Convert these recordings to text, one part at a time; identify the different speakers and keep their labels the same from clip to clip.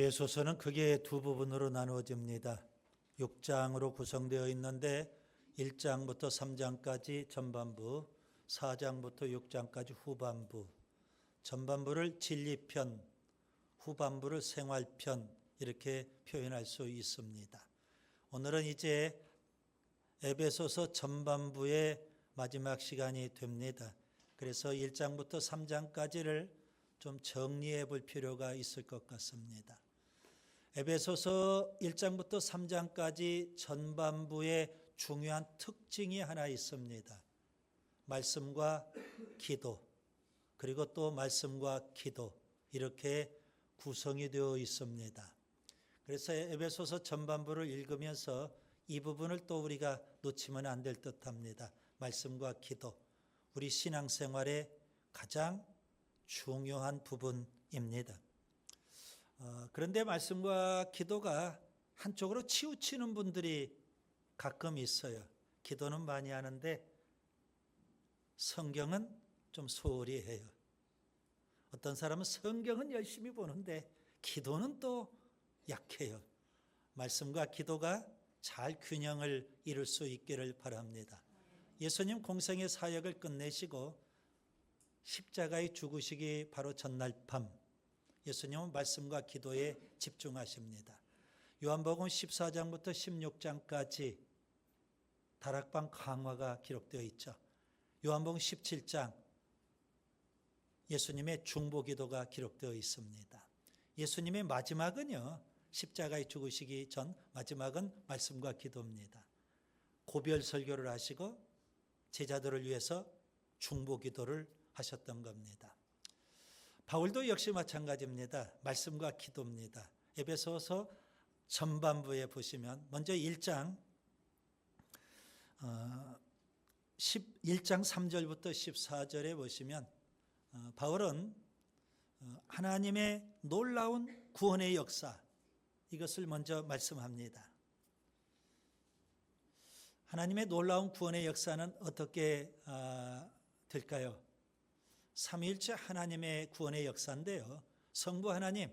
Speaker 1: 에베소서는 크게 두 부분으로 나누어집니다. 6장으로 구성되어 있는데 1장부터 3장까지 전반부, 4장부터 6장까지 후반부, 전반부를 진리편, 후반부를 생활편 이렇게 표현할 수 있습니다. 오늘은 이제 에베소서 전반부의 마지막 시간이 됩니다. 그래서 1장부터 3장까지를 좀 정리해 볼 필요가 있을 것 같습니다. 에베소서 1장부터 3장까지 전반부의 중요한 특징이 하나 있습니다. 말씀과 기도, 그리고 또 말씀과 기도 이렇게 구성이 되어 있습니다. 그래서 에베소서 전반부를 읽으면서 이 부분을 또 우리가 놓치면 안 될 듯합니다. 말씀과 기도, 우리 신앙생활의 가장 중요한 부분입니다. 그런데 말씀과 기도가 한쪽으로 치우치는 분들이 가끔 있어요. 기도는 많이 하는데 성경은 좀 소홀히 해요. 어떤 사람은 성경은 열심히 보는데 기도는 또 약해요. 말씀과 기도가 잘 균형을 이룰 수 있기를 바랍니다. 예수님 공생의 사역을 끝내시고 십자가에 죽으시기 바로 전날 밤 예수님은 말씀과 기도에 집중하십니다. 요한복음 14장부터 16장까지 다락방 강화가 기록되어 있죠. 요한복음 17장 예수님의 중보기도가 기록되어 있습니다. 예수님의 마지막은요, 십자가에 죽으시기 전 마지막은 말씀과 기도입니다. 고별 설교를 하시고 제자들을 위해서 중보기도를 하셨던 겁니다. 바울도 역시 마찬가지입니다. 말씀과 기도입니다. 에베소서 전반부에 보시면 먼저 1장 3절부터 14절에 보시면 바울은 하나님의 놀라운 구원의 역사 이것을 먼저 말씀합니다. 하나님의 놀라운 구원의 역사는 어떻게 될까요? 삼위일체 하나님의 구원의 역사인데요. 성부 하나님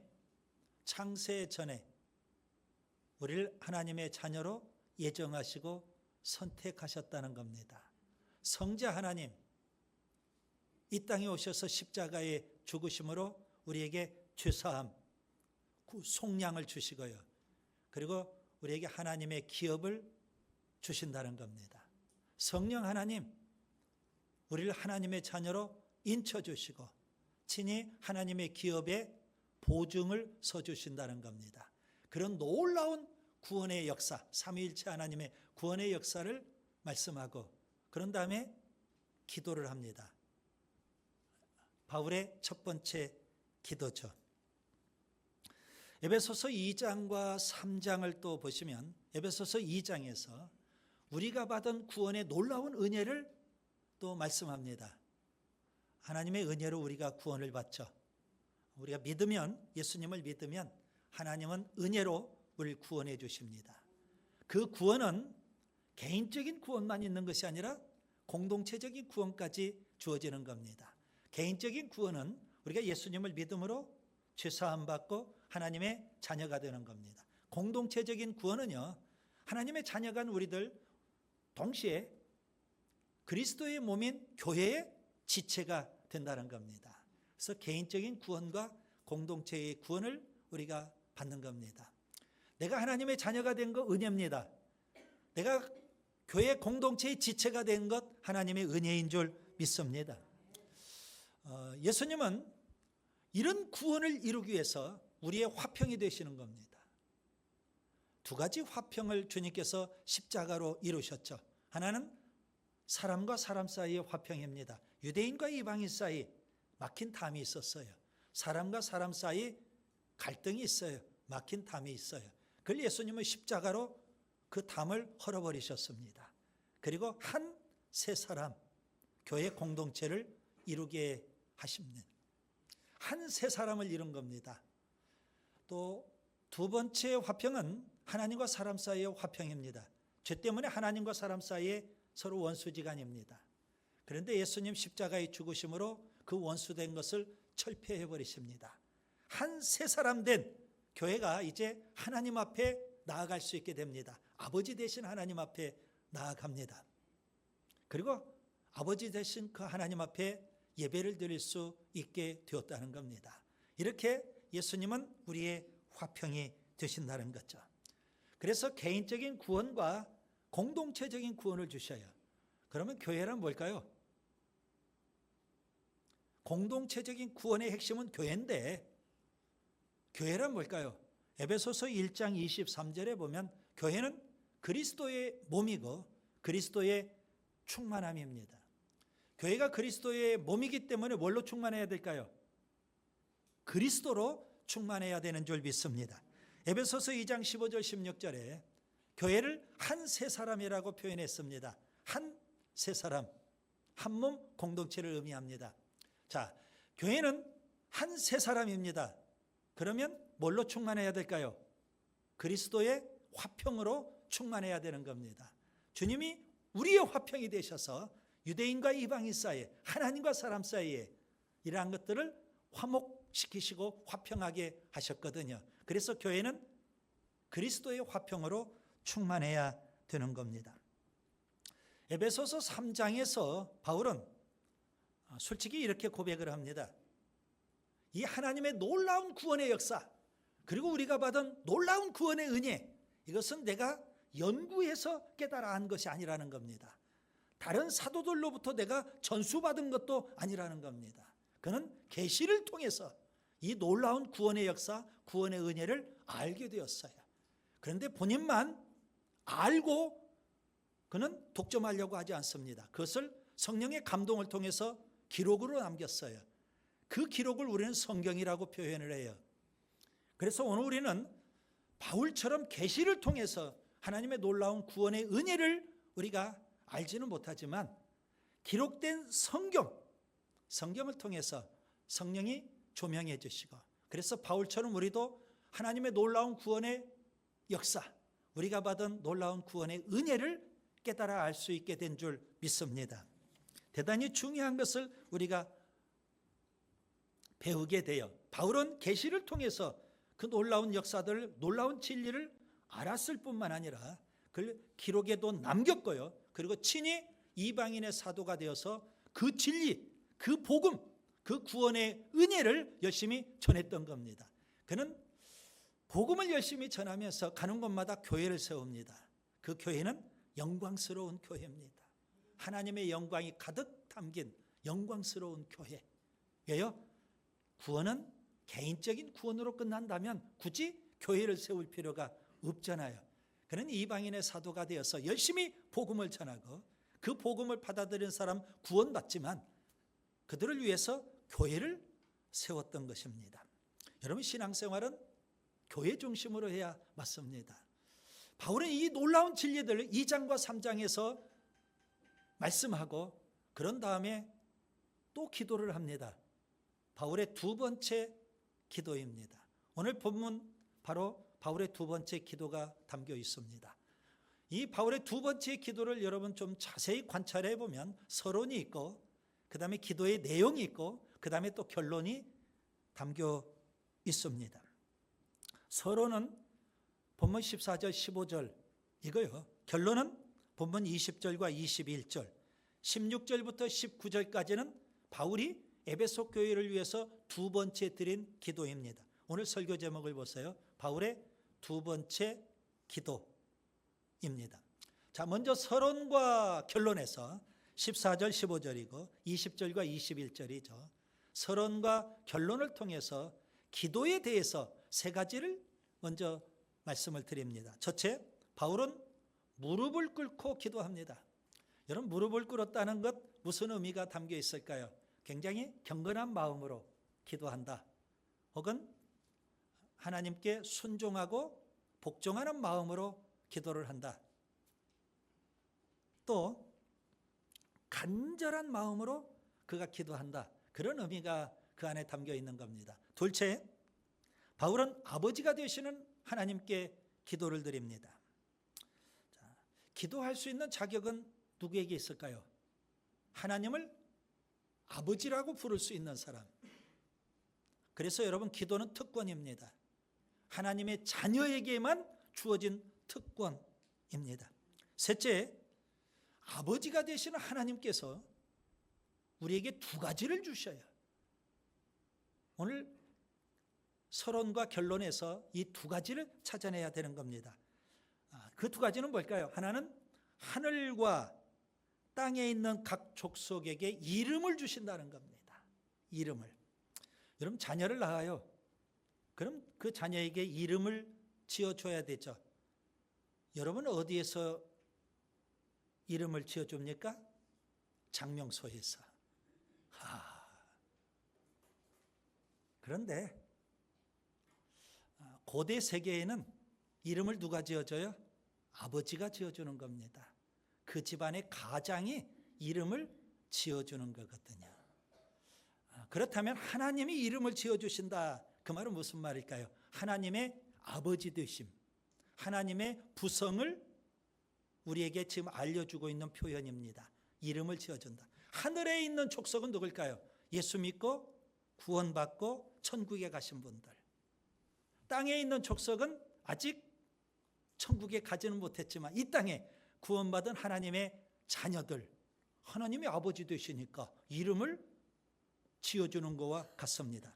Speaker 1: 창세 전에 우리를 하나님의 자녀로 예정하시고 선택하셨다는 겁니다. 성자 하나님 이 땅에 오셔서 십자가에 죽으심으로 우리에게 죄사함, 속량을 주시고요. 그리고 우리에게 하나님의 기업을 주신다는 겁니다. 성령 하나님 우리를 하나님의 자녀로 인쳐주시고 친히 하나님의 기업에 보증을 서주신다는 겁니다. 그런 놀라운 구원의 역사, 삼위일체 하나님의 구원의 역사를 말씀하고 그런 다음에 기도를 합니다. 바울의 첫 번째 기도죠. 에베소서 2장과 3장을 또 보시면 에베소서 2장에서 우리가 받은 구원의 놀라운 은혜를 또 말씀합니다. 하나님의 은혜로 우리가 구원을 받죠. 우리가 믿으면 예수님을 믿으면 하나님은 은혜로 우리를 구원해 주십니다. 그 구원은 개인적인 구원만 있는 것이 아니라 공동체적인 구원까지 주어지는 겁니다. 개인적인 구원은 우리가 예수님을 믿음으로 죄사함 받고 하나님의 자녀가 되는 겁니다. 공동체적인 구원은요, 하나님의 자녀가 우리들 동시에 그리스도의 몸인 교회의 지체가 된다는 겁니다. 그래서 개인적인 구원과 공동체의 구원을 우리가 받는 겁니다. 내가 하나님의 자녀가 된 것 은혜입니다. 내가 교회 공동체의 지체가 된 것 하나님의 은혜인 줄 믿습니다. 예수님은 이런 구원을 이루기 위해서 우리의 화평이 되시는 겁니다. 두 가지 화평을 주님께서 십자가로 이루셨죠. 하나는 사람과 사람 사이의 화평입니다. 유대인과 이방인 사이 막힌 담이 있었어요. 사람과 사람 사이 갈등이 있어요. 막힌 담이 있어요. 그걸 예수님은 십자가로 그 담을 헐어버리셨습니다. 그리고 한 세 사람, 교회 공동체를 이루게 하십니다. 한 세 사람을 이룬 겁니다. 또 두 번째 화평은 하나님과 사람 사이의 화평입니다. 죄 때문에 하나님과 사람 사이에 서로 원수지간입니다. 그런데 예수님 십자가의 죽으심으로 그 원수된 것을 철폐해 버리십니다. 한 세 사람 된 교회가 이제 하나님 앞에 나아갈 수 있게 됩니다. 아버지 되신 하나님 앞에 나아갑니다. 그리고 아버지 되신 그 하나님 앞에 예배를 드릴 수 있게 되었다는 겁니다. 이렇게 예수님은 우리의 화평이 되신다는 거죠. 그래서 개인적인 구원과 공동체적인 구원을 주셔요. 그러면 교회란 뭘까요? 공동체적인 구원의 핵심은 교회인데 교회란 뭘까요? 에베소서 1장 23절에 보면 교회는 그리스도의 몸이고 그리스도의 충만함입니다. 교회가 그리스도의 몸이기 때문에 뭘로 충만해야 될까요? 그리스도로 충만해야 되는 줄 믿습니다. 에베소서 2장 15절 16절에 교회를 한 세 사람이라고 표현했습니다. 한 세 사람, 한 몸 공동체를 의미합니다. 자, 교회는 한 세 사람입니다. 그러면 뭘로 충만해야 될까요? 그리스도의 화평으로 충만해야 되는 겁니다. 주님이 우리의 화평이 되셔서 유대인과 이방인 사이에, 하나님과 사람 사이에 이러한 것들을 화목시키시고 화평하게 하셨거든요. 그래서 교회는 그리스도의 화평으로 충만해야 되는 겁니다. 에베소서 3장에서 바울은 솔직히 이렇게 고백을 합니다. 이 하나님의 놀라운 구원의 역사, 그리고 우리가 받은 놀라운 구원의 은혜, 이것은 내가 연구해서 깨달아 한 것이 아니라는 겁니다. 다른 사도들로부터 내가 전수받은 것도 아니라는 겁니다. 그는 계시를 통해서 이 놀라운 구원의 역사, 구원의 은혜를 알게 되었어요. 그런데 본인만 알고 그는 독점하려고 하지 않습니다. 그것을 성령의 감동을 통해서 기록으로 남겼어요. 그 기록을 우리는 성경이라고 표현을 해요. 그래서 오늘 우리는 바울처럼 계시를 통해서 하나님의 놀라운 구원의 은혜를 우리가 알지는 못하지만 기록된 성경을 통해서 성령이 조명해 주시고, 그래서 바울처럼 우리도 하나님의 놀라운 구원의 역사, 우리가 받은 놀라운 구원의 은혜를 깨달아 알 수 있게 된 줄 믿습니다. 대단히 중요한 것을 우리가 배우게 돼요. 바울은 계시를 통해서 그 놀라운 역사들, 놀라운 진리를 알았을 뿐만 아니라 그걸 기록에도 남겼고요. 그리고 친히 이방인의 사도가 되어서 그 진리, 그 복음, 그 구원의 은혜를 열심히 전했던 겁니다. 그는 복음을 열심히 전하면서 가는 곳마다 교회를 세웁니다. 그 교회는 영광스러운 교회입니다. 하나님의 영광이 가득 담긴 영광스러운 교회. 왜요? 구원은 개인적인 구원으로 끝난다면 굳이 교회를 세울 필요가 없잖아요. 그는 이방인의 사도가 되어서 열심히 복음을 전하고 그 복음을 받아들인 사람 구원받지만 그들을 위해서 교회를 세웠던 것입니다. 여러분, 신앙생활은 교회 중심으로 해야 맞습니다. 바울은 이 놀라운 진리들을 2장과 3장에서 말씀하고 그런 다음에 또 기도를 합니다. 바울의 두 번째 기도입니다. 오늘 본문 바로 바울의 두 번째 기도가 담겨 있습니다. 이 바울의 두 번째 기도를 여러분 좀 자세히 관찰해 보면 서론이 있고 그 다음에 기도의 내용이 있고 그 다음에 또 결론이 담겨 있습니다. 서론은 본문 14절 15절 이거요. 결론은 본문 20절과 21절 16절부터 19절까지는 바울이 에베소 교회를 위해서 두 번째 드린 기도입니다. 오늘 설교 제목을 보세요. 바울의 두 번째 기도입니다. 자, 먼저 서론과 결론에서 14절 15절이고 20절과 21절이죠. 서론과 결론을 통해서 기도에 대해서 세 가지를 먼저 말씀을 드립니다. 첫째, 바울은 무릎을 꿇고 기도합니다. 여러분, 무릎을 꿇었다는 것 무슨 의미가 담겨 있을까요? 굉장히 경건한 마음으로 기도한다. 혹은 하나님께 순종하고 복종하는 마음으로 기도를 한다. 또 간절한 마음으로 그가 기도한다. 그런 의미가 그 안에 담겨 있는 겁니다. 둘째, 바울은 아버지가 되시는 하나님께 기도를 드립니다. 자, 기도할 수 있는 자격은 누구에게 있을까요? 하나님을 아버지라고 부를 수 있는 사람. 그래서 여러분, 기도는 특권입니다. 하나님의 자녀에게만 주어진 특권입니다. 셋째, 아버지가 되시는 하나님께서 우리에게 두 가지를 주셔요. 오늘 서론과 결론에서 이 두 가지를 찾아내야 되는 겁니다. 그 두 가지는 뭘까요? 하나는 하늘과 땅에 있는 각 족속에게 이름을 주신다는 겁니다. 이름을. 여러분 자녀를 낳아요. 그럼 그 자녀에게 이름을 지어줘야 되죠. 여러분 어디에서 이름을 지어줍니까? 장명소에서. 그런데 고대 세계에는 이름을 누가 지어줘요? 아버지가 지어주는 겁니다. 그 집안의 가장이 이름을 지어주는 거거든요. 그렇다면 하나님이 이름을 지어주신다. 그 말은 무슨 말일까요? 하나님의 아버지 되심, 하나님의 부성을 우리에게 지금 알려주고 있는 표현입니다. 이름을 지어준다. 하늘에 있는 족속은 누굴까요? 예수 믿고 구원받고 천국에 가신 분들. 땅에 있는 족속은 아직 천국에 가지는 못했지만 이 땅에 구원받은 하나님의 자녀들, 하나님의 아버지 되시니까 이름을 지어주는 것과 같습니다.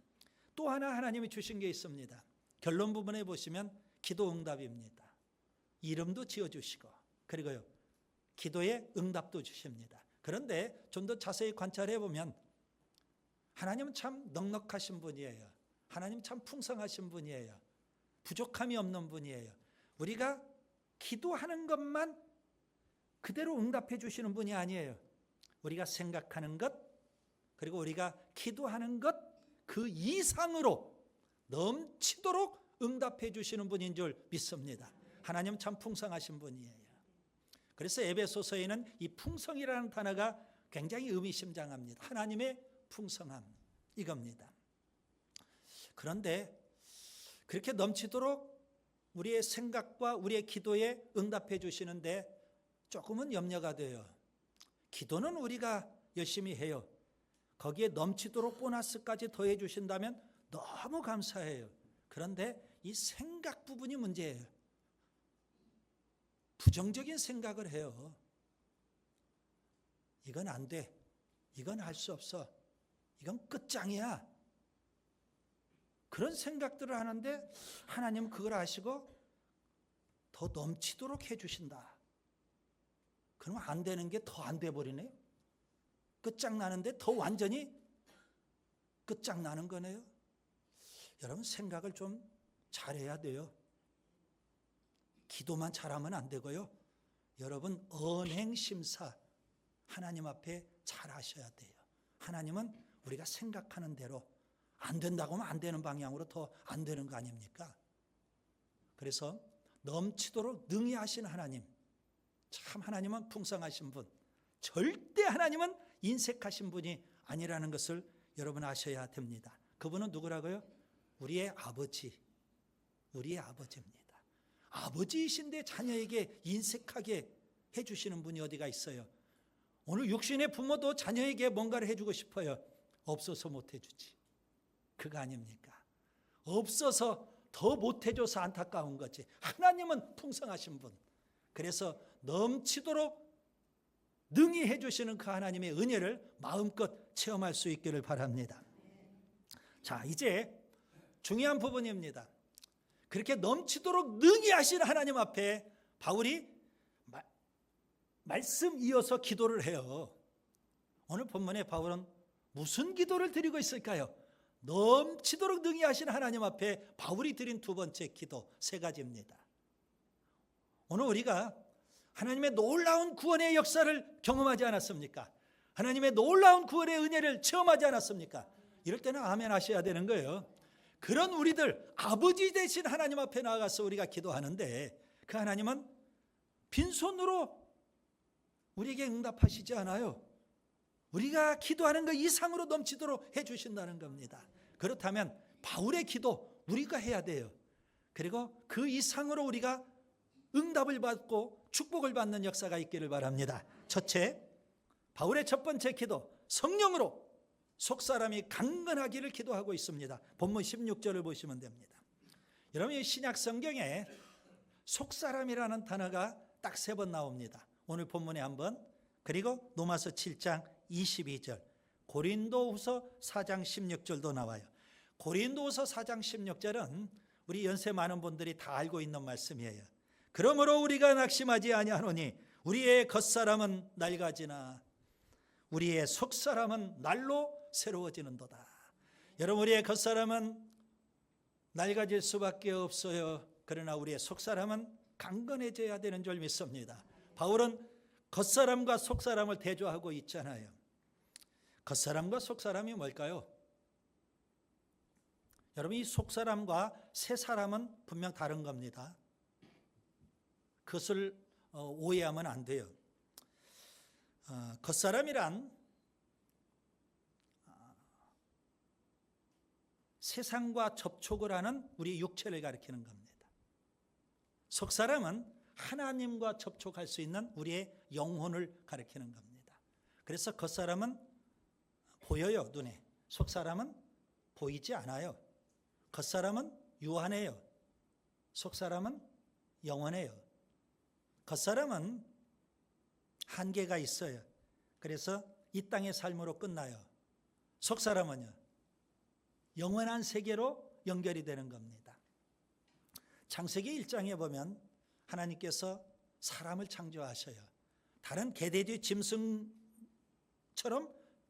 Speaker 1: 또 하나 하나님이 주신 게 있습니다. 결론 부분에 보시면 기도 응답입니다. 이름도 지어주시고 그리고요 기도의 응답도 주십니다. 그런데 좀 더 자세히 관찰해 보면 하나님은 참 넉넉하신 분이에요. 하나님 참 풍성하신 분이에요. 부족함이 없는 분이에요. 우리가 기도하는 것만 그대로 응답해 주시는 분이 아니에요. 우리가 생각하는 것 그리고 우리가 기도하는 것 그 이상으로 넘치도록 응답해 주시는 분인 줄 믿습니다. 하나님 참 풍성하신 분이에요. 그래서 에베소서에는 이 풍성이라는 단어가 굉장히 의미심장합니다. 하나님의 풍성함 이겁니다. 그런데 그렇게 넘치도록 우리의 생각과 우리의 기도에 응답해 주시는데 조금은 염려가 돼요. 기도는 우리가 열심히 해요. 거기에 넘치도록 보너스까지 더해 주신다면 너무 감사해요. 그런데 이 생각 부분이 문제예요. 부정적인 생각을 해요. 이건 안 돼. 이건 할 수 없어. 이건 끝장이야. 그런 생각들을 하는데 하나님은 그걸 아시고 더 넘치도록 해주신다. 그러면 안 되는 게 더 안 돼버리네요. 끝장나는데 더 완전히 끝장나는 거네요. 여러분 생각을 좀 잘해야 돼요. 기도만 잘하면 안 되고요. 여러분 언행심사 하나님 앞에 잘 하셔야 돼요. 하나님은 우리가 생각하는 대로 안 된다고 하면 안 되는 방향으로 더 안 되는 거 아닙니까? 그래서 넘치도록 능히 하신 하나님, 참 하나님은 풍성하신 분, 절대 하나님은 인색하신 분이 아니라는 것을 여러분 아셔야 됩니다. 그분은 누구라고요? 우리의 아버지, 우리의 아버지입니다. 아버지이신데 자녀에게 인색하게 해주시는 분이 어디가 있어요? 오늘 육신의 부모도 자녀에게 뭔가를 해주고 싶어요. 없어서 못 해주지. 그거 아닙니까? 없어서 더 못 해줘서 안타까운 거지. 하나님은 풍성하신 분. 그래서 넘치도록 능히 해주시는 그 하나님의 은혜를 마음껏 체험할 수 있기를 바랍니다. 자, 이제 중요한 부분입니다. 그렇게 넘치도록 능히 하시는 하나님 앞에 바울이 말씀 이어서 기도를 해요. 오늘 본문에 바울은 무슨 기도를 드리고 있을까요? 넘치도록 능히 하시는 하나님 앞에 바울이 드린 두 번째 기도 세 가지입니다. 오늘 우리가 하나님의 놀라운 구원의 역사를 경험하지 않았습니까? 하나님의 놀라운 구원의 은혜를 체험하지 않았습니까? 이럴 때는 아멘 하셔야 되는 거예요. 그런 우리들 아버지 되신 하나님 앞에 나가서 우리가 기도하는데 그 하나님은 빈손으로 우리에게 응답하시지 않아요. 우리가 기도하는 것 이상으로 넘치도록 해주신다는 겁니다. 그렇다면 바울의 기도 우리가 해야 돼요. 그리고 그 이상으로 우리가 응답을 받고 축복을 받는 역사가 있기를 바랍니다. 첫째, 바울의 첫 번째 기도, 성령으로 속사람이 강건하기를 기도하고 있습니다. 본문 16절을 보시면 됩니다. 여러분, 이 신약 성경에 속사람이라는 단어가 딱 3번 나옵니다. 오늘 본문에 한번, 그리고 로마서 7장 22절, 고린도후서 4장 16절도 나와요. 고린도후서 4장 16절은 우리 연세 많은 분들이 다 알고 있는 말씀이에요. 그러므로 우리가 낙심하지 아니하노니 우리의 겉사람은 낡아지나 우리의 속사람은 날로 새로워지는도다. 여러분, 우리의 겉사람은 낡아질 수밖에 없어요. 그러나 우리의 속사람은 강건해져야 되는 줄 믿습니다. 바울은 겉사람과 속사람을 대조하고 있잖아요. 겉사람과 속사람이 뭘까요? 여러분, 이 속사람과 새사람은 분명 다른 겁니다. 그것을 오해하면 안 돼요. 겉사람이란 세상과 접촉을 하는 우리 육체를 가리키는 겁니다. 속사람은 하나님과 접촉할 수 있는 우리의 영혼을 가리키는 겁니다. 그래서 겉사람은 보여요, 눈에. 속사람은 보이지 않아요. 겉사람은 유한해요. 속사람은 영원해요. 겉사람은 한계가 있어요. 그래서 이 땅의 삶으로 끝나요. 속사람은요, 영원한 세계로 연결이 되는 겁니다. 창세기 1장에 보면 하나님께서 사람을 창조하셔요. 다른 개돼지 짐승처럼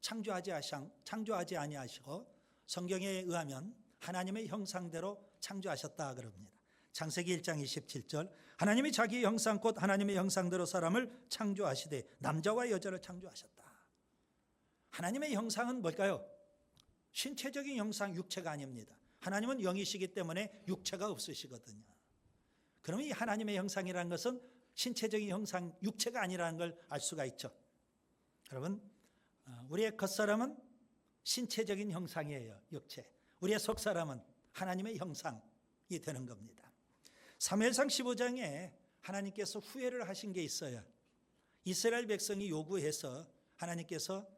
Speaker 1: 창조하지 아니하시고 성경에 의하면 하나님의 형상대로 창조하셨다 그럽니다. 창세기 1장 27절, 하나님이 자기 형상 곧 하나님의 형상대로 사람을 창조하시되 남자와 여자를 창조하셨다. 하나님의 형상은 뭘까요? 신체적인 형상, 육체가 아닙니다. 하나님은 영이시기 때문에 육체가 없으시거든요. 그러면 이 하나님의 형상이라는 것은 신체적인 형상, 육체가 아니라는 걸 알 수가 있죠. 여러분, 우리의 겉사람은 신체적인 형상이에요, 육체. 우리의 속사람은 하나님의 형상이 되는 겁니다. 사무엘상 15장에 하나님께서 후회를 하신 게 있어요. 이스라엘 백성이 요구해서 하나님께서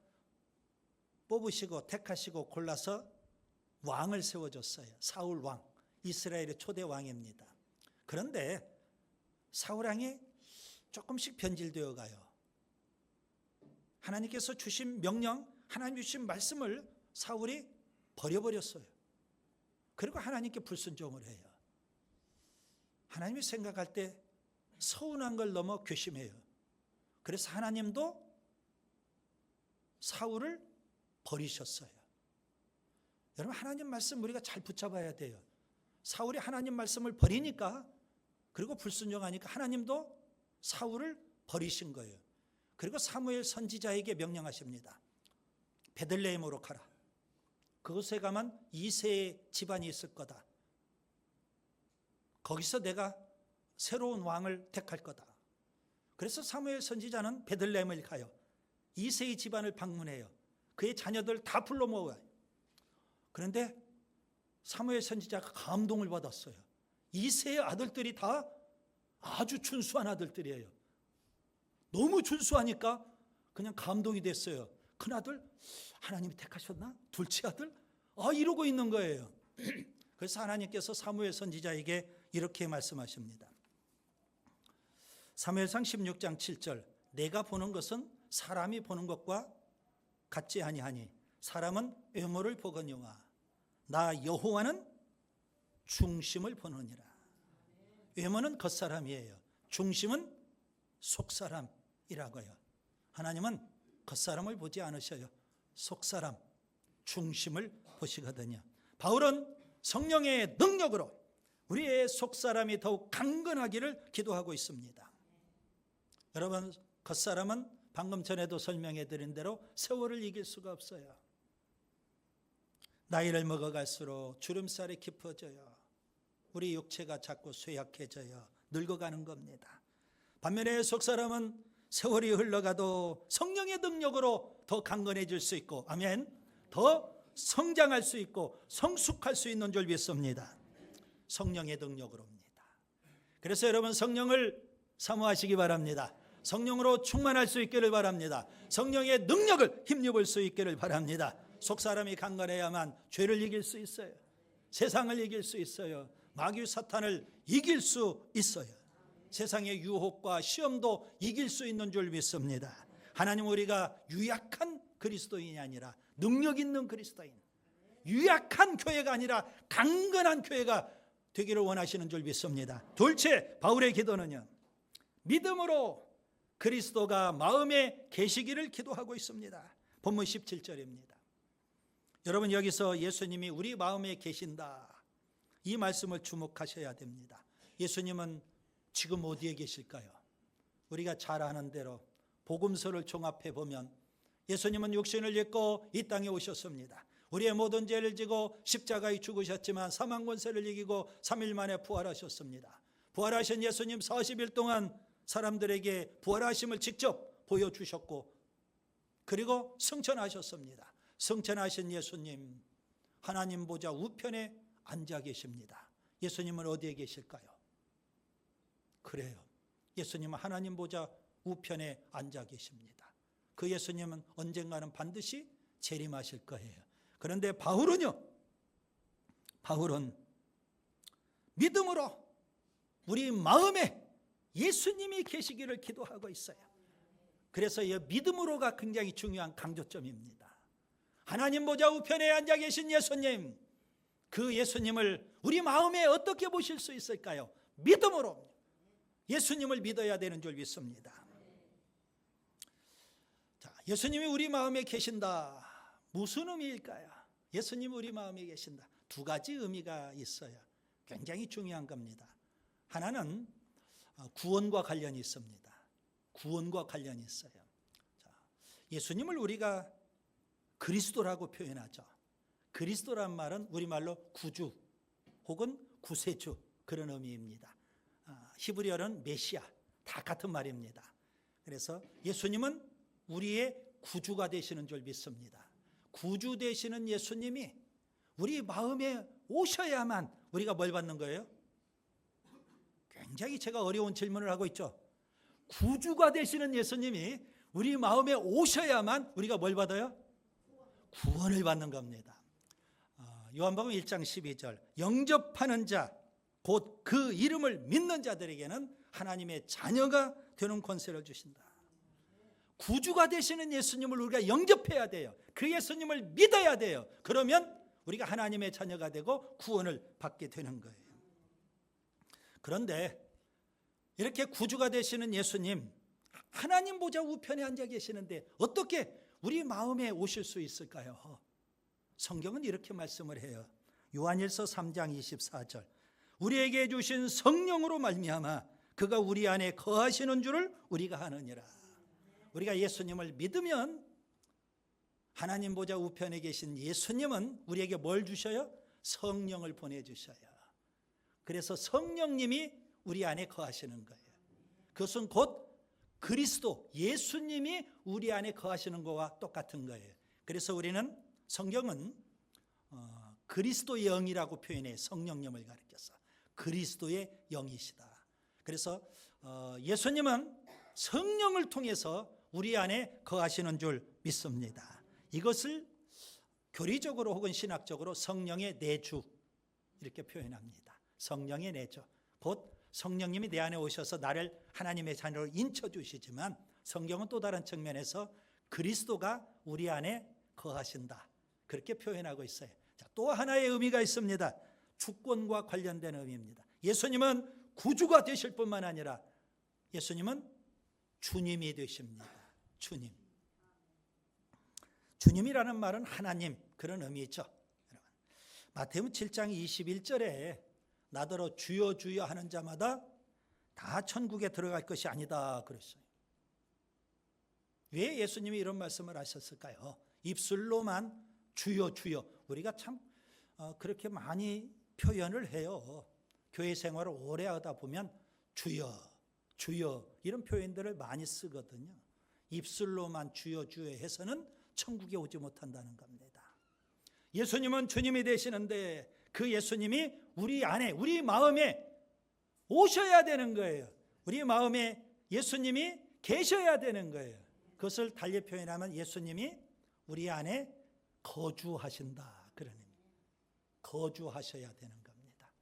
Speaker 1: 뽑으시고 택하시고 골라서 왕을 세워줬어요. 사울 왕, 이스라엘의 초대 왕입니다. 그런데 사울 왕이 조금씩 변질되어 가요. 하나님께서 주신 명령, 하나님 주신 말씀을 사울이 버려버렸어요. 그리고 하나님께 불순종을 해요. 하나님이 생각할 때 서운한 걸 넘어 괘씸해요. 그래서 하나님도 사울을 버리셨어요. 여러분, 하나님 말씀 우리가 잘 붙잡아야 돼요. 사울이 하나님 말씀을 버리니까, 그리고 불순종하니까 하나님도 사울을 버리신 거예요. 그리고 사무엘 선지자에게 명령하십니다. 베들레헴으로 가라. 그곳에 가면 이새의 집안이 있을 거다. 거기서 내가 새로운 왕을 택할 거다. 그래서 사무엘 선지자는 베들레헴을 가요. 이새의 집안을 방문해요. 그의 자녀들 다 불러 모아요. 그런데 사무엘 선지자가 감동을 받았어요. 이새의 아들들이 다 아주 준수한 아들들이에요. 너무 준수하니까 그냥 감동이 됐어요. 큰아들, 하나님이 택하셨나? 둘째 아들? 이러고 있는 거예요. 그래서 하나님께서 사무엘 선지자에게 이렇게 말씀하십니다. 사무엘상 16장 7절, 내가 보는 것은 사람이 보는 것과 같지 아니하니 사람은 외모를 보거니와 나 여호와는 중심을 보느니라. 외모는 겉사람이에요. 중심은 속사람이라고요. 하나님은 겉사람을 보지 않으셔요. 속사람, 중심을 보시거든요. 바울은 성령의 능력으로 우리의 속사람이 더욱 강건하기를 기도하고 있습니다. 여러분, 겉사람은 방금 전에도 설명해 드린 대로 세월을 이길 수가 없어요. 나이를 먹어갈수록 주름살이 깊어져요. 우리 육체가 자꾸 쇠약해져요. 늙어가는 겁니다. 반면에 속사람은 세월이 흘러가도 성령의 능력으로 더 강건해질 수 있고, 아멘, 더 성장할 수 있고 성숙할 수 있는 줄 믿습니다. 성령의 능력으로입니다. 그래서 여러분, 성령을 사모하시기 바랍니다. 성령으로 충만할 수 있기를 바랍니다. 성령의 능력을 힘입을 수 있기를 바랍니다. 속사람이 강건해야만 죄를 이길 수 있어요. 세상을 이길 수 있어요. 마귀 사탄을 이길 수 있어요. 세상의 유혹과 시험도 이길 수 있는 줄 믿습니다. 하나님, 우리가 유약한 그리스도인이 아니라 능력 있는 그리스도인, 유약한 교회가 아니라 강건한 교회가 되기를 원하시는 줄 믿습니다. 둘째, 바울의 기도는요, 믿음으로 그리스도가 마음에 계시기를 기도하고 있습니다. 본문 17절입니다. 여러분, 여기서 예수님이 우리 마음에 계신다, 이 말씀을 주목하셔야 됩니다. 예수님은 지금 어디에 계실까요? 우리가 잘 아는 대로 복음서를 종합해 보면 예수님은 육신을 입고 이 땅에 오셨습니다. 우리의 모든 죄를 지고 십자가에 죽으셨지만 사망 권세를 이기고 3일 만에 부활하셨습니다. 부활하신 예수님 40일 동안 사람들에게 부활하심을 직접 보여주셨고, 그리고 승천하셨습니다. 승천하신 예수님, 하나님 보좌 우편에 앉아 계십니다. 예수님은 어디에 계실까요? 그래요, 예수님은 하나님 보좌 우편에 앉아 계십니다. 그 예수님은 언젠가는 반드시 재림하실 거예요. 그런데 바울은 믿음으로 우리 마음에 예수님이 계시기를 기도하고 있어요. 그래서 이 믿음으로가 굉장히 중요한 강조점입니다. 하나님 보좌 우편에 앉아 계신 예수님, 그 예수님을 우리 마음에 어떻게 보실 수 있을까요? 믿음으로 예수님을 믿어야 되는 줄 믿습니다. 자, 예수님이 우리 마음에 계신다, 무슨 의미일까요? 예수님이 우리 마음에 계신다, 두 가지 의미가 있어요. 굉장히 중요한 겁니다. 하나는 구원과 관련이 있습니다. 구원과 관련이 있어요. 자, 예수님을 우리가 그리스도라고 표현하죠. 그리스도란 말은 우리말로 구주 혹은 구세주, 그런 의미입니다. 히브리어는 메시아, 다 같은 말입니다. 그래서 예수님은 우리의 구주가 되시는 줄 믿습니다. 구주 되시는 예수님이 우리 마음에 오셔야만 우리가 뭘 받는 거예요? 굉장히 제가 어려운 질문을 하고 있죠. 구주가 되시는 예수님이 우리 마음에 오셔야만 우리가 뭘 받아요? 구원을 받는 겁니다. 요한복음 1장 12절, 영접하는 자, 곧 그 이름을 믿는 자들에게는 하나님의 자녀가 되는 권세를 주신다. 구주가 되시는 예수님을 우리가 영접해야 돼요. 그 예수님을 믿어야 돼요. 그러면 우리가 하나님의 자녀가 되고 구원을 받게 되는 거예요. 그런데 이렇게 구주가 되시는 예수님, 하나님 보좌 우편에 앉아 계시는데 어떻게 우리 마음에 오실 수 있을까요? 성경은 이렇게 말씀을 해요. 요한일서 3장 24절, 우리에게 주신 성령으로 말미암아 그가 우리 안에 거하시는 줄을 우리가 아느니라. 우리가 예수님을 믿으면 하나님 보좌 우편에 계신 예수님은 우리에게 뭘 주셔요? 성령을 보내주셔요. 그래서 성령님이 우리 안에 거하시는 거예요. 그것은 곧 그리스도, 예수님이 우리 안에 거하시는 것과 똑같은 거예요. 그래서 우리는, 성경은 그리스도의 영이라고 표현해, 성령님을 가리켜서 그리스도의 영이시다. 그래서 예수님은 성령을 통해서 우리 안에 거하시는 줄 믿습니다. 이것을 교리적으로 혹은 신학적으로 성령의 내주, 이렇게 표현합니다. 성령의 내주, 곧 성령님이 내 안에 오셔서 나를 하나님의 자녀로 인쳐주시지만, 성경은 또 다른 측면에서 그리스도가 우리 안에 거하신다, 그렇게 표현하고 있어요. 자, 또 하나의 의미가 있습니다. 주권과 관련된 의미입니다. 예수님은 구주가 되실 뿐만 아니라 예수님은 주님이 되십니다. 주님. 주님이라는 말은 하나님, 그런 의미죠. 마태복음 7장 21절에 나더러 주여 주여 하는 자마다 다 천국에 들어갈 것이 아니다 그랬어요. 왜 예수님이 이런 말씀을 하셨을까요? 입술로만 주여 주여, 우리가 참 그렇게 많이 표현을 해요. 교회 생활을 오래 하다 보면 주여 주여 이런 표현들을 많이 쓰거든요. 입술로만 주여 주여 해서는 천국에 오지 못한다는 겁니다. 예수님은 주님이 되시는데 그 예수님이 우리 안에, 우리 마음에 오셔야 되는 거예요. 우리 마음에 예수님이 계셔야 되는 거예요. 그것을 달리 표현하면 예수님이 우리 안에 거주하신다, 그런 의미. 거주하셔야 되는 겁니다.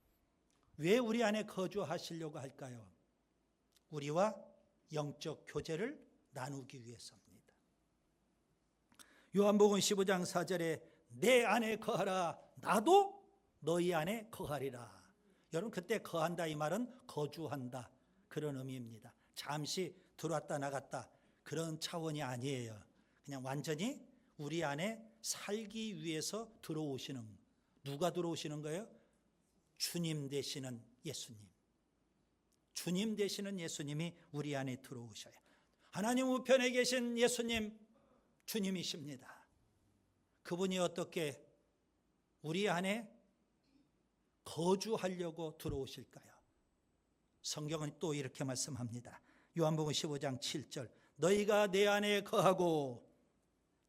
Speaker 1: 왜 우리 안에 거주하시려고 할까요? 우리와 영적 교제를 나누기 위해서입니다. 요한복음 15장 4절에 내 안에 거하라 나도 너희 안에 거하리라. 여러분, 그때 거한다 이 말은 거주한다 그런 의미입니다. 잠시 들어왔다 나갔다 그런 차원이 아니에요. 그냥 완전히 우리 안에 살기 위해서 들어오시는, 누가 들어오시는 거예요? 주님 되시는 예수님. 주님 되시는 예수님이 우리 안에 들어오셔요. 하나님 우편에 계신 예수님, 주님이십니다. 그분이 어떻게 우리 안에 거주하려고 들어오실까요? 성경은 또 이렇게 말씀합니다. 요한복음 15장 7절 너희가 내 안에 거하고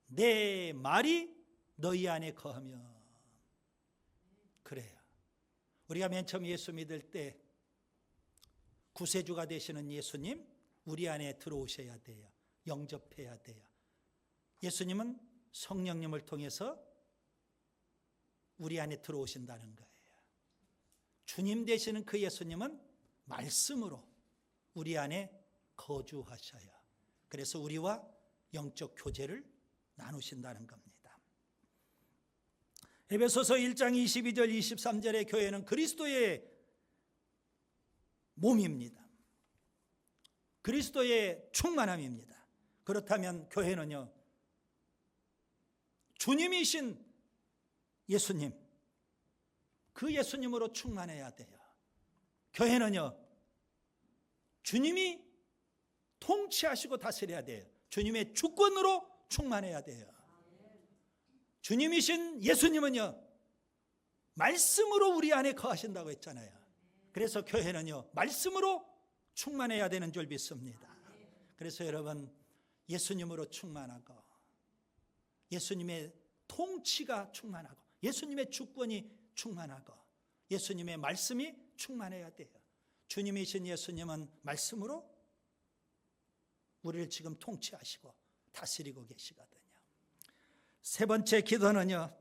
Speaker 1: 내 말이 너희 안에 거하면. 그래요. 우리가 맨 처음 예수 믿을 때 구세주가 되시는 예수님, 우리 안에 들어오셔야 돼요. 영접해야 돼요. 예수님은 성령님을 통해서 우리 안에 들어오신다는 거예요. 주님 되시는 그 예수님은 말씀으로 우리 안에 거주하셔요. 그래서 우리와 영적 교제를 나누신다는 겁니다. 에베소서 1장 22절 23절의 교회는 그리스도의 몸입니다. 그리스도의 충만함입니다. 그렇다면 교회는요, 주님이신 예수님, 그 예수님으로 충만해야 돼요. 교회는요, 주님이 통치하시고 다스려야 돼요. 주님의 주권으로 충만해야 돼요. 주님이신 예수님은요, 말씀으로 우리 안에 거하신다고 했잖아요. 그래서 교회는요, 말씀으로 충만해야 되는 줄 믿습니다. 그래서 여러분, 예수님으로 충만하고 예수님의 통치가 충만하고 예수님의 주권이 충만하고 예수님의 말씀이 충만해야 돼요. 주님이신 예수님은 말씀으로 우리를 지금 통치하시고 다스리고 계시거든요. 세 번째 기도는요,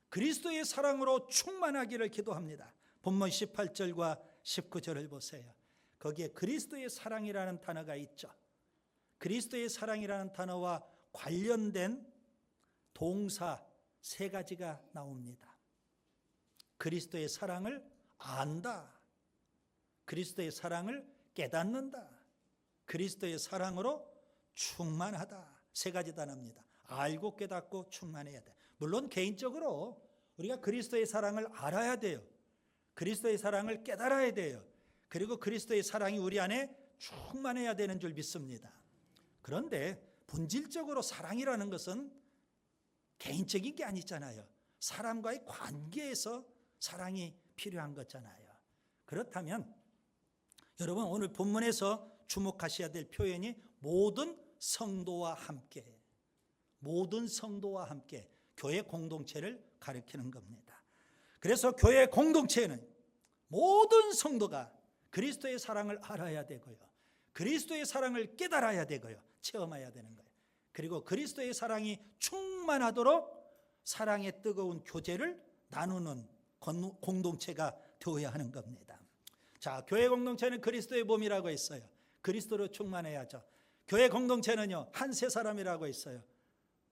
Speaker 1: 그리스도의 사랑으로 충만하기를 기도합니다. 본문 18절과 19절을 보세요. 거기에 그리스도의 사랑이라는 단어가 있죠. 그리스도의 사랑이라는 단어와 관련된 동사 세 가지가 나옵니다. 그리스도의 사랑을 안다, 그리스도의 사랑을 깨닫는다, 그리스도의 사랑으로 충만하다. 세 가지 단어입니다. 알고 깨닫고 충만해야 돼. 물론 개인적으로 우리가 그리스도의 사랑을 알아야 돼요. 그리스도의 사랑을 깨달아야 돼요. 그리고 그리스도의 사랑이 우리 안에 충만해야 되는 줄 믿습니다. 그런데 본질적으로 사랑이라는 것은 개인적인 게 아니잖아요. 사람과의 관계에서 사랑이 필요한 거잖아요. 그렇다면 여러분, 오늘 본문에서 주목하셔야 될 표현이 모든 성도와 함께, 모든 성도와 함께 교회 공동체를 가리키는 겁니다. 그래서 교회 공동체는 모든 성도가 그리스도의 사랑을 알아야 되고요, 그리스도의 사랑을 깨달아야 되고요, 체험해야 되는 거예요. 그리고 그리스도의 사랑이 충만하도록 사랑의 뜨거운 교제를 나누는 공동체가 되어야 하는 겁니다. 자, 교회 공동체는 그리스도의 몸이라고 했어요. 그리스도로 충만해야죠. 교회 공동체는요, 한 세 사람이라고 했어요.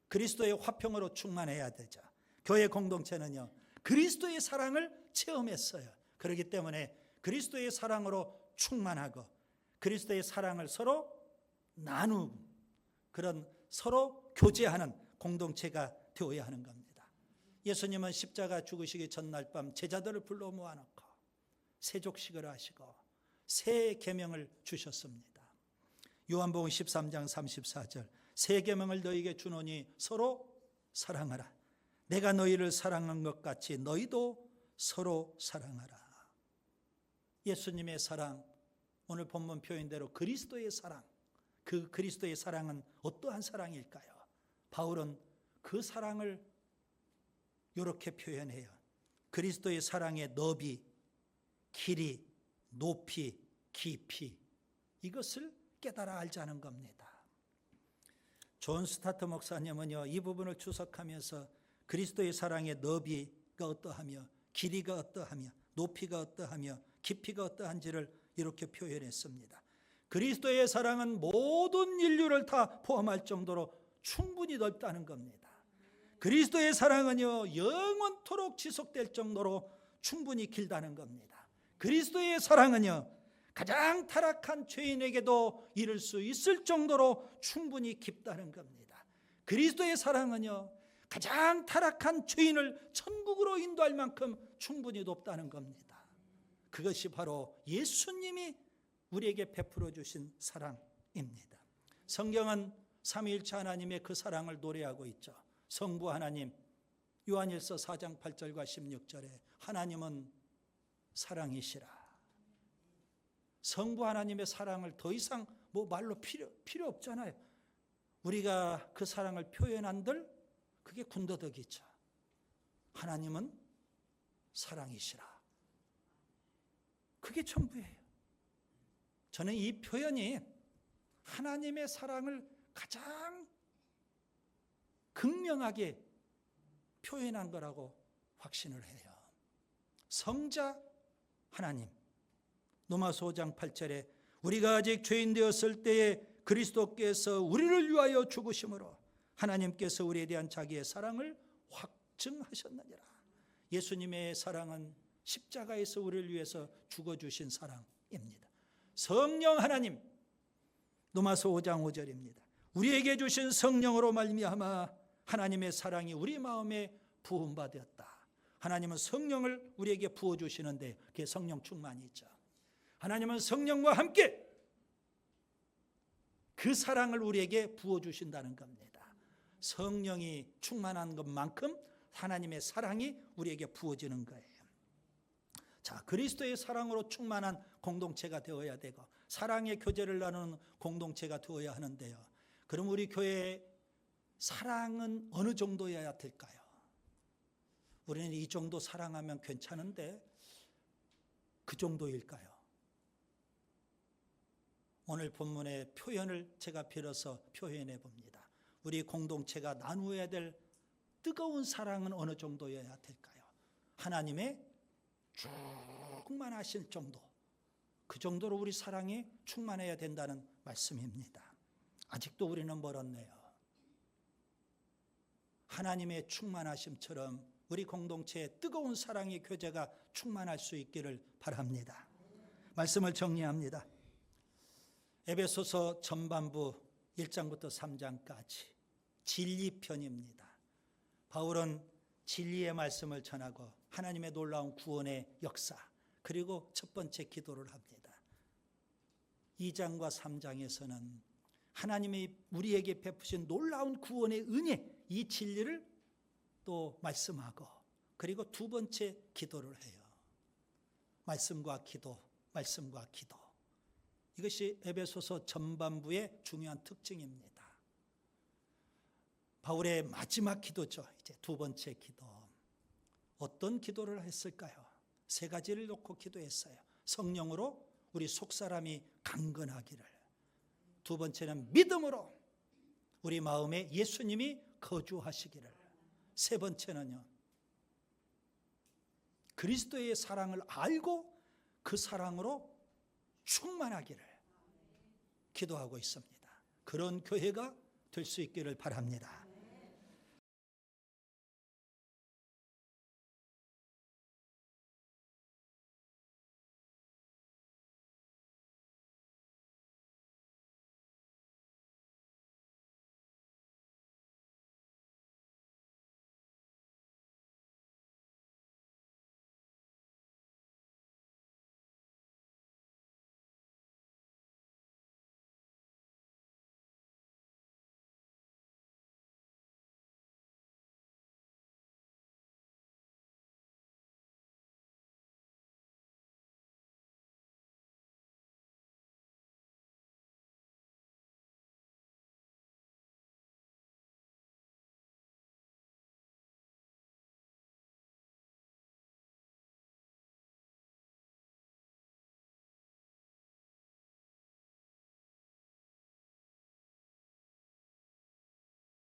Speaker 1: 그리스도의 화평으로 충만해야 되죠. 교회 공동체는요, 그리스도의 사랑을 체험했어요. 그렇기 때문에 그리스도의 사랑으로 충만하고 그리스도의 사랑을 서로 나누고 그런 서로 교제하는 공동체가 되어야 하는 겁니다. 예수님은 십자가 죽으시기 전날 밤 제자들을 불러 모아놓고 세족식을 하시고 새 계명을 주셨습니다. 요한복음 13장 34절 새 계명을 너희에게 주노니 서로 사랑하라. 내가 너희를 사랑한 것 같이 너희도 서로 사랑하라. 예수님의 사랑, 오늘 본문 표현대로 그리스도의 사랑, 그 그리스도의 사랑은 어떠한 사랑일까요? 바울은 그 사랑을 이렇게 표현해요. 그리스도의 사랑의 너비, 길이, 높이, 깊이, 이것을 깨달아 알자는 겁니다. 존 스타트 목사님은요, 이 부분을 추석하면서 그리스도의 사랑의 너비가 어떠하며 길이가 어떠하며 높이가 어떠하며 깊이가 어떠한지를 이렇게 표현했습니다. 그리스도의 사랑은 모든 인류를 다 포함할 정도로 충분히 넓다는 겁니다. 그리스도의 사랑은요, 영원토록 지속될 정도로 충분히 길다는 겁니다. 그리스도의 사랑은요, 가장 타락한 죄인에게도 이를 수 있을 정도로 충분히 깊다는 겁니다. 그리스도의 사랑은요, 가장 타락한 죄인을 천국으로 인도할 만큼 충분히 높다는 겁니다. 그것이 바로 예수님이 우리에게 베풀어 주신 사랑입니다. 성경은 삼위일체 하나님의 그 사랑을 노래하고 있죠. 성부 하나님, 요한일서 4장 8절과 16절에 하나님은 사랑이시라. 성부 하나님의 사랑을 더 이상 말로 필요 없잖아요. 우리가 그 사랑을 표현한들 그게 군더더기죠. 하나님은 사랑이시라. 그게 전부예요. 저는 이 표현이 하나님의 사랑을 가장 극명하게 표현한 거라고 확신을 해요. 성자 하나님, 로마서 5장 8절에 우리가 아직 죄인 되었을 때에 그리스도께서 우리를 위하여 죽으심으로 하나님께서 우리에 대한 자기의 사랑을 확증하셨느니라. 예수님의 사랑은 십자가에서 우리를 위해서 죽어주신 사랑입니다. 성령 하나님, 로마서 5장 5절입니다. 우리에게 주신 성령으로 말미암아 하나님의 사랑이 우리 마음에 부음받았다. 하나님은 성령을 우리에게 부어주시는데 그게 성령 충만이죠. 하나님은 성령과 함께 그 사랑을 우리에게 부어주신다는 겁니다. 성령이 충만한 것만큼 하나님의 사랑이 우리에게 부어지는 거예요. 자, 그리스도의 사랑으로 충만한 공동체가 되어야 되고 사랑의 교제를 나누는 공동체가 되어야 하는데요. 그럼 우리 교회의 사랑은 어느 정도여야 될까요? 우리는 이 정도 사랑하면 괜찮은데 그 정도일까요? 오늘 본문의 표현을 제가 빌어서 표현해 봅니다. 우리 공동체가 나누어야 될 뜨거운 사랑은 어느 정도여야 될까요? 하나님의 충만하실 정도, 그 정도로 우리 사랑이 충만해야 된다는 말씀입니다. 아직도 우리는 멀었네요. 하나님의 충만하심처럼 우리 공동체의 뜨거운 사랑의 교제가 충만할 수 있기를 바랍니다. 말씀을 정리합니다. 에베소서 전반부 1장부터 3장까지 진리편입니다. 바울은 진리의 말씀을 전하고 하나님의 놀라운 구원의 역사, 그리고 첫 번째 기도를 합니다. 2장과 3장에서는 하나님이 우리에게 베푸신 놀라운 구원의 은혜, 이 진리를 또 말씀하고, 그리고 두 번째 기도를 해요. 말씀과 기도, 말씀과 기도. 이것이 에베소서 전반부의 중요한 특징입니다. 바울의 마지막 기도죠. 이제 두 번째 기도. 어떤 기도를 했을까요? 세 가지를 놓고 기도했어요. 성령으로 우리 속사람이 강건하기를. 두 번째는 믿음으로 우리 마음에 예수님이 거주하시기를. 세 번째는요, 그리스도의 사랑을 알고 그 사랑으로 충만하기를 기도하고 있습니다. 그런 교회가 될 수 있기를 바랍니다.